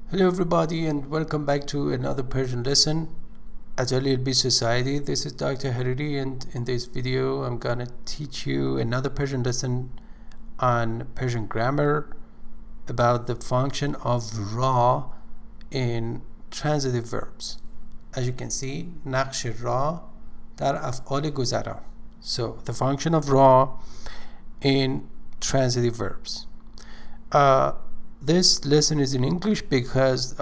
Hello everybody and welcome back to another Persian lesson at LLB Society. This is Dr. Hariri, and in this video I'm gonna teach you another Persian lesson on Persian grammar about the function of ra in transitive verbs. As you can see, نقش را در افعال گذرا. So the function of ra in transitive verbs. This lesson is in English because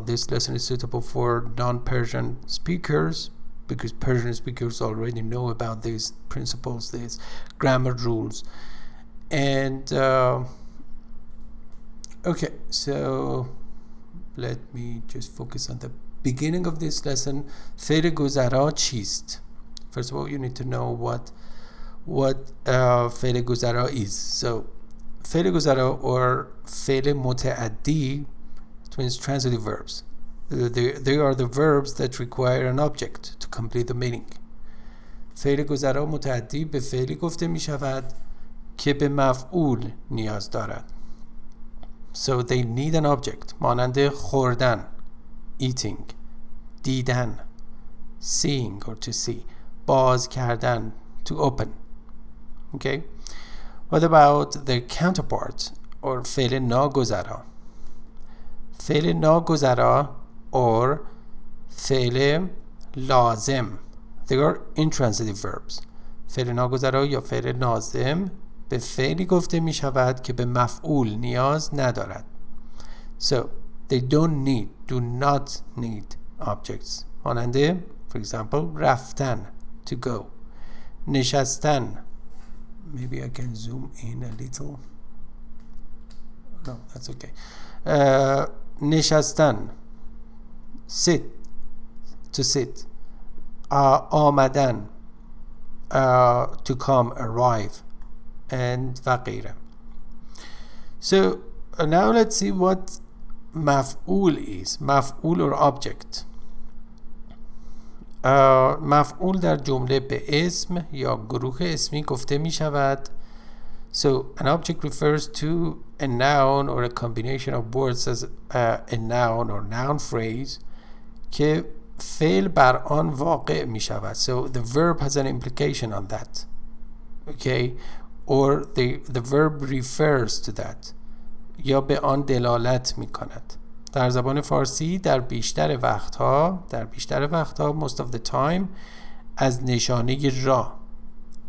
this lesson is suitable for non-Persian speakers, because Persian speakers already know about these principles, these grammar rules. And okay, so let me just focus on the beginning of this lesson. فعل گذرا چیست? First of all, you need to know what فعل گذرا is. So فعل گذرا or فعل متعدی, it means transitive verbs. They are the verbs that require an object to complete the meaning. فعل گذرا متعدی به فعلی گفته می شود که به مفعول نیاز دارد. So they need an object. مانند خوردن, eating, دیدن, seeing or to see, باز کردن, to open. Okay? What about their counterpart or فعل ناگذرا? فعل ناگذرا or فعل لازم. They are intransitive verbs. فعل ناگذرا یا فعل لازم به فعلی گفته می شود که به مفعول نیاز ندارد. So they do not need objects. ماننده, for example, رفتن, to go. نشستن. Maybe I can zoom in a little. No, that's okay. نشستن, sit, to sit. آمدن, to come, arrive, and و غیره. So now let's see what مفعول is. مفعول or object. مفعول در جمله به اسم یا گروه اسمی گفته می شود. So an object refers to a noun or a combination of words as a noun or noun phrase که فعل بر آن واقع می شود. So the verb has an implication on that. Okay? Or the verb refers to that. یا به آن دلالت می کند. در زبان فارسی در بیشتر وقتها most of the time از نشانه را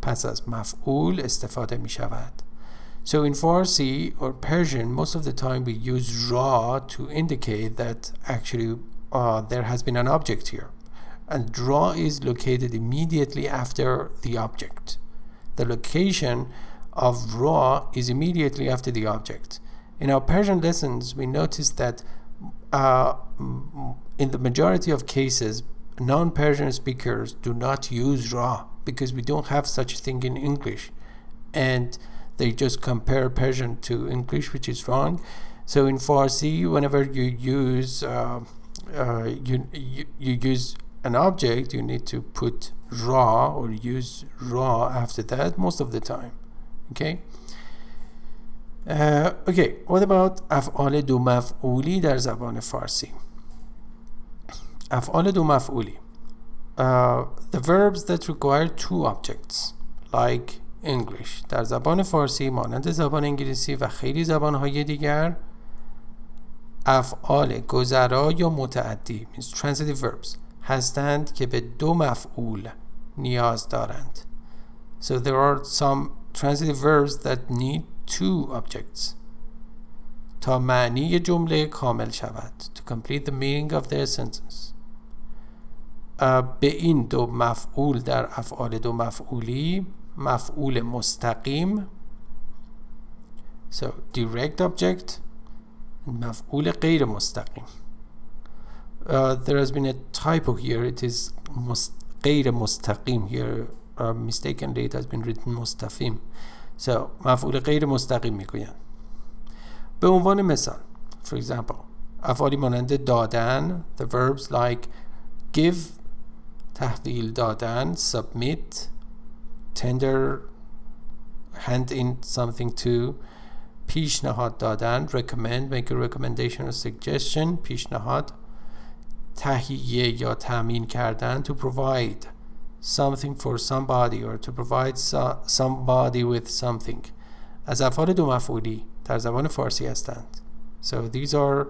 پس از مفعول استفاده می شود. So in Farsi or Persian, most of the time we use ra to indicate that actually there has been an object here. And ra is located immediately after the object. The location of ra is immediately after the object. In our Persian lessons, we noticed that in the majority of cases, non-Persian speakers do not use ra because we don't have such a thing in English, and they just compare Persian to English, which is wrong. So in Farsi, whenever you use you use an object, you need to put ra or use ra after that most of the time. Okay. Okay, what about افعال دو مفعولی در زبان فارسی؟ افعال دو مفعولی, the verbs that require two objects like English. در زبان فارسی مانند زبان انگلیسی و خیلی زبانهای دیگر افعال گذرا یا متعدی means transitive verbs هستند که به دو مفعول نیاز دارند. So there are some transitive verbs that need two objects تا معنی جمله کامل شود, to complete the meaning of their sentence. به این دو مفعول در افعال دو مفعولی مفعول مستقیم, so direct object, مفعول غیر مستقیم. There has been a typo here. It is غیر مستقیم here. Mistakenly it has been written مستفیم. So مفعول غیر مستقیم میگویند. به عنوان مثال, for example, افعالی مانند دادن, the verbs like give, تحویل دادن, submit, tender, hand in something to, پیشنهاد دادن recommend make a recommendation or suggestion پیشنهاد تهیه یا تامین کردن to provide something for somebody or to provide somebody with something از افعال دو مفعولی در زبان فارسی هستند. So these are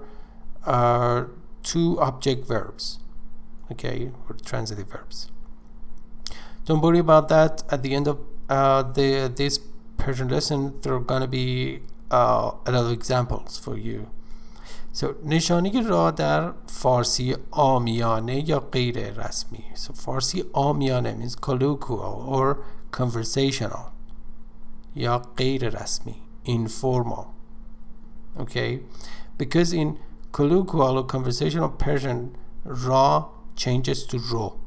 two object verbs, okay, or transitive verbs. Don't worry about that. At the end of this Persian lesson, there are going to be a lot of examples for you. So نشانی را در فارسی عامیانه یا غیر رسمی. So فارسی عامیانه means colloquial or conversational. یا غیر رسمی, informal. Okay, because in colloquial or conversational Persian, ra changes to ro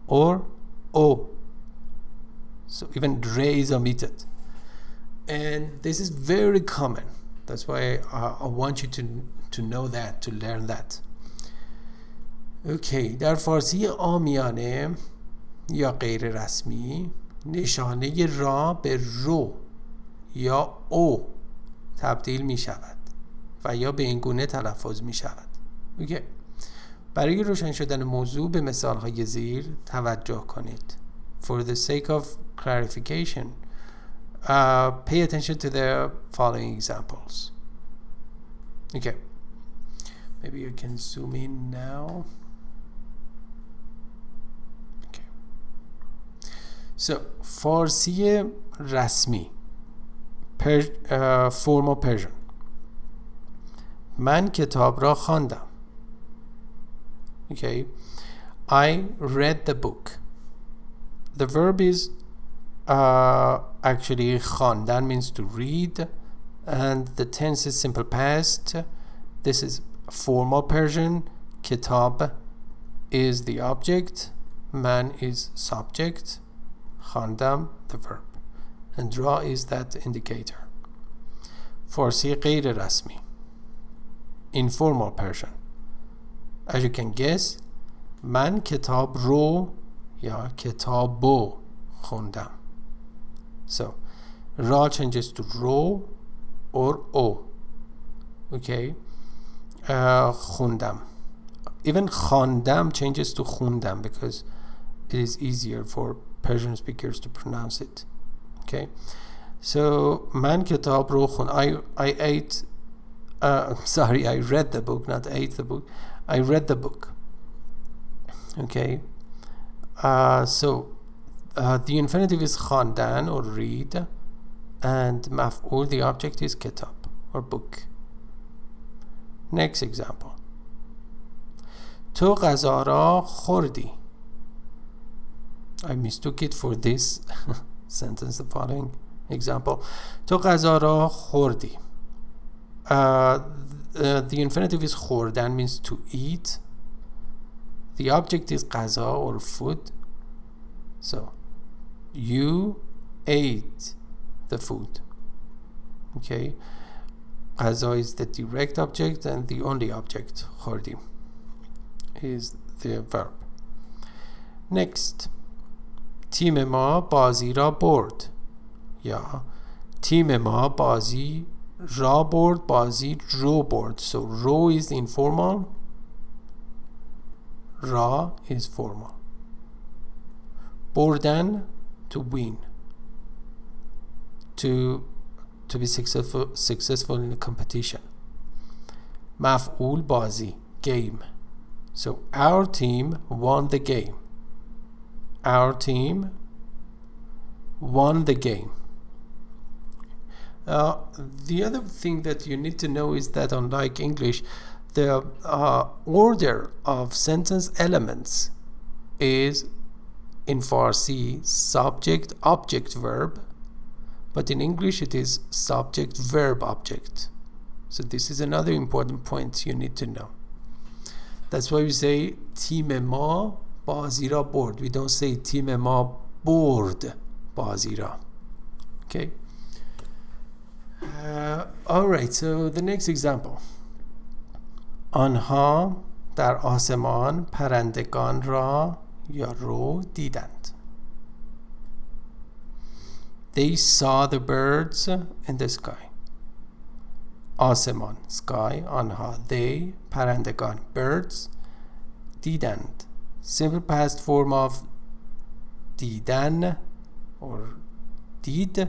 or o. So even re is omitted, and this is very common. That's why I want you to know that, to learn that. Okay, در فارسی عامیانه یا غیر رسمی نشانه را به رو یا او تبدیل می شود و یا به این گونه تلفظ می شود. اوکی. برای روشن شدن موضوع به مثال های زیر توجه کنید. For the sake of clarification, pay attention to the following examples. Okay. Maybe you can zoom in now. Okay. So, فارسی رسمی formal Persian. من کتاب را خواندم. Okay. I read the book. The verb is actually خواندن means to read, and the tense is simple past. This is formal Persian. Kitab is the object, man is subject, خواندم the verb, and را is that indicator. فارسی غیر رسمی informal Persian. As you can guess, من کتاب رو یا کتابو خوندم. So, ra changes to ro or o. Okay? خوندم. Even خواندم changes to خوندم because it is easier for Persian speakers to pronounce it. Okay? So, من کتاب رو خوندم. I ate sorry, I read the book, not ate the book. I read the book. Okay. So the infinitive is خواندن or read, and مفعول, the object, is kitab or book. Next example. تو غذا را خوردی. I mistook it for this sentence, the following example. تو غذا را خوردی. The infinitive is خوردن, means to eat. The object is غذا or food. So, you ate the food. Okay. غذا is the direct object, and the only object, خوردی, is the verb. Next. تیم ما بازی را برد. یا تیم ما بازی را برد, بازی رو برد. So, رو is informal. را is formal. بردن, to win, to be successful in a competition. مفعول, بازی, game. So our team won the game. Our team won the game. The other thing that you need to know is that unlike English, the order of sentence elements is in Farsi subject, object, verb, but in English it is subject, verb, object. So this is another important point you need to know. That's why we say تیم ما بازی را برد. We don't say تیم ما برد بازی را. Okay. Alright, so the next example. آنها در آسمان پرندگان را یا رو دیدند. They saw the birds in the sky. آسمان sky آنها they پرندگان birds دیدند simple past form of دیدن or did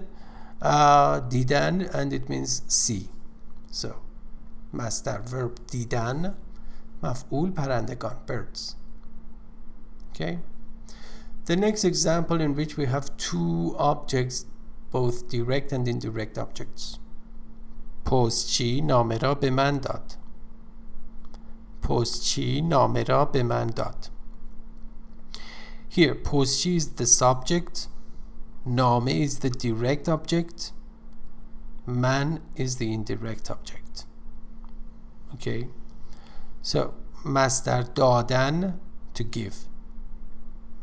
دیدن and it means see so مصدر verb دیدن مفعول پرندگان birds okay the next example in which we have two objects both direct and indirect objects پستچی نامه را به من داد پستچی نامه را به من داد here پستچی is the subject نامه is the direct object man is the indirect object okay so مصدر دادن to give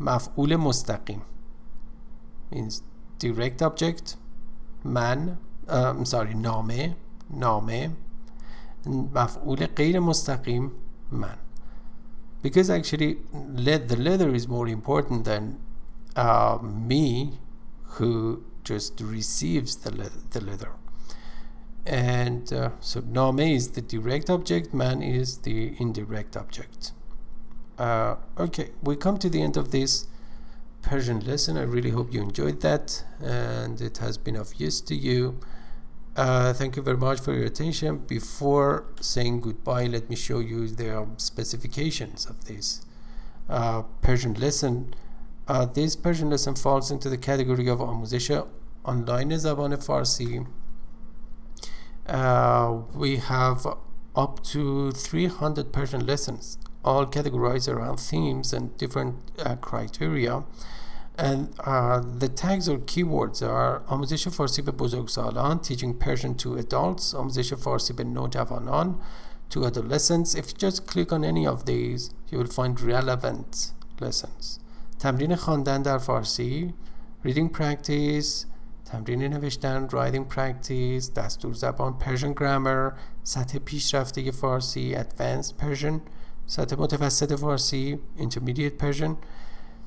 مفعول مستقیم means direct object man نامه مفعول غیر مستقیم من because actually the letter is more important than me who just receives the letter and so نامه is the direct object man is the indirect object okay we come to the end of this Persian lesson. I really hope you enjoyed that and it has been of use to you. Thank you very much for your attention. Before saying goodbye, let me show you the specifications of this Persian lesson. This Persian lesson falls into the category of آموزش آنلاین زبان فارسی. We have up to 300 Persian lessons, all categorized around themes and different criteria. And the tags or keywords are آموزش فارسی به بزرگسالان, teaching Persian to adults, آموزش فارسی به نوجوانان, to adolescents. If you just click on any of these, you will find relevant lessons. تمرین خواندن در فارسی, reading practice, تمرین نوشتن, writing practice, دستور زبان, Persian grammar, سطح پیشرفته فارسی, advanced Persian, سطح متوسط فارسی, intermediate Persian,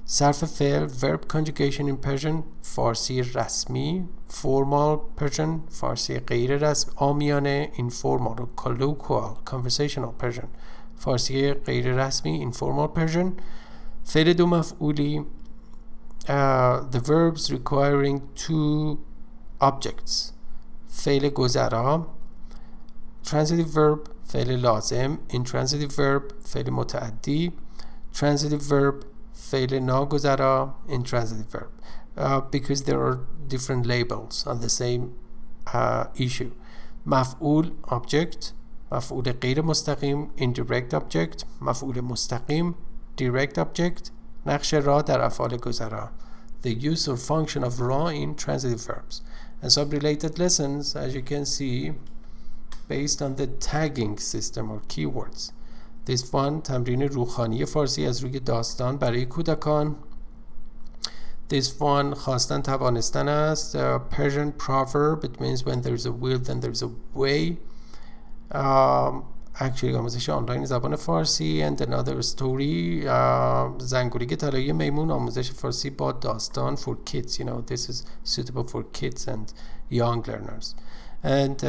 صرف فعل, verb conjugation in Persian, فارسی رسمی, formal Persian, فارسی غیر رسمی, عامیانه, informal, colloquial, conversational Persian, فارسی غیر رسمی, informal Persian, فعل دو مفعولی, the verbs requiring two objects, فعل گذرا, transitive verb, فعل لازم, intransitive verb, فعل متعدی, transitive verb, فعل ناگذرا, intransitive verb, because there are different labels on the same issue. مفعول object, مفعول غیر مستقیم indirect object, مفعول مستقیم direct object, نقش را در افعال گذرا, the use or function of ra in transitive verbs, and some related lessons as you can see based on the tagging system or keywords. This one تمرین روحانی فارسی از روی داستان برای کودکان. This one خواستن توانستن است, Persian proverb, it means when there is a will then there is a way. Actually آموزش آنلاین زبان فارسی, and another story, زنگوله طلایی میمون, آموزش فارسی با داستان for kids, you know, this is suitable for kids and young learners. And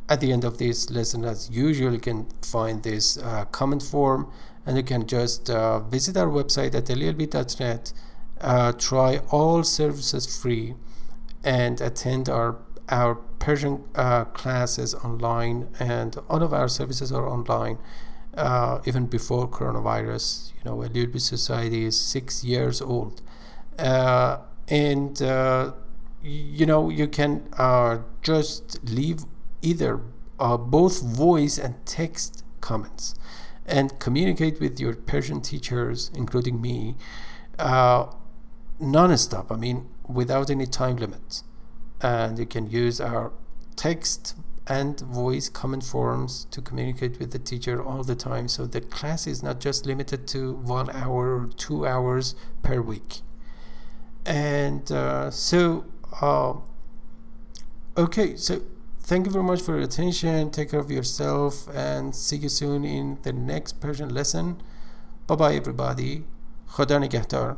at the end of this lesson, as usual, you can find this comment form, and you can just visit our website at llb.net, try all services free, and attend our Persian classes online, and all of our services are online even before coronavirus. You know, LLB Society is 6 years old, and you know, you can just leave either both voice and text comments and communicate with your Persian teachers, including me, non-stop, I mean without any time limit. And you can use our text and voice comment forms to communicate with the teacher all the time, so the class is not just limited to 1 hour or 2 hours per week. And okay, so thank you very much for your attention. Take care of yourself and see you soon in the next Persian lesson. Bye bye everybody. خدا نگهدار.